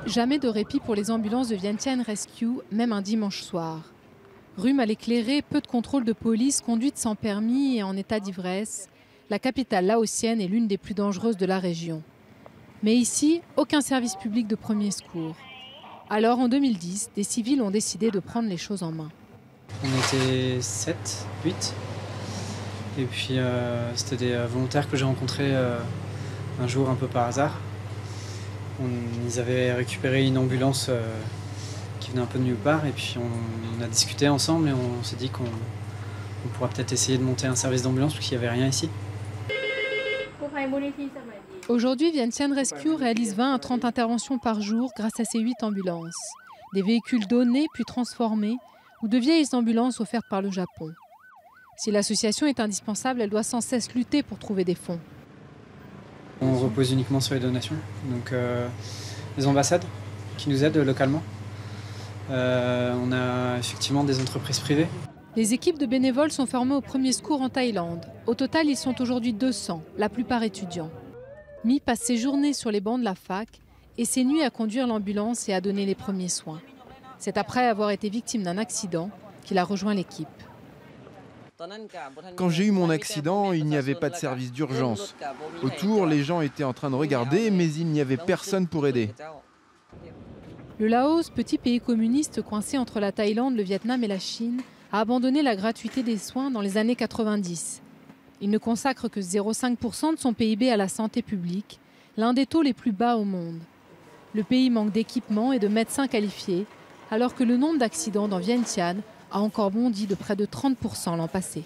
Jamais de répit pour les ambulances de Vientiane Rescue, même un dimanche soir. Rue mal éclairée, peu de contrôles de police, conduite sans permis et en état d'ivresse. La capitale laotienne est l'une des plus dangereuses de la région. Mais ici, aucun service public de premier secours. Alors en 2010, des civils ont décidé de prendre les choses en main. On était 7, 8. Et puis c'était des volontaires que j'ai rencontrés un jour un peu par hasard. Ils avaient récupéré une ambulance qui venait un peu de nulle part et puis on a discuté ensemble et on s'est dit qu'on pourra peut-être essayer de monter un service d'ambulance parce qu'il n'y avait rien ici. Aujourd'hui, Vientiane Rescue réalise 20 à 30 interventions par jour grâce à ses 8 ambulances. Des véhicules donnés puis transformés ou de vieilles ambulances offertes par le Japon. Si l'association est indispensable, elle doit sans cesse lutter pour trouver des fonds. On repose uniquement sur les donations, donc les ambassades qui nous aident localement. On a effectivement des entreprises privées. Les équipes de bénévoles sont formées au premier secours en Thaïlande. Au total, ils sont aujourd'hui 200, la plupart étudiants. Mi passe ses journées sur les bancs de la fac et ses nuits à conduire l'ambulance et à donner les premiers soins. C'est après avoir été victime d'un accident qu'il a rejoint l'équipe. Quand j'ai eu mon accident, il n'y avait pas de service d'urgence. Autour, les gens étaient en train de regarder, mais il n'y avait personne pour aider. Le Laos, petit pays communiste coincé entre la Thaïlande, le Vietnam et la Chine, a abandonné la gratuité des soins dans les années 90. Il ne consacre que 0,5% de son PIB à la santé publique, l'un des taux les plus bas au monde. Le pays manque d'équipements et de médecins qualifiés, alors que le nombre d'accidents dans Vientiane a encore bondi de près de 30% l'an passé.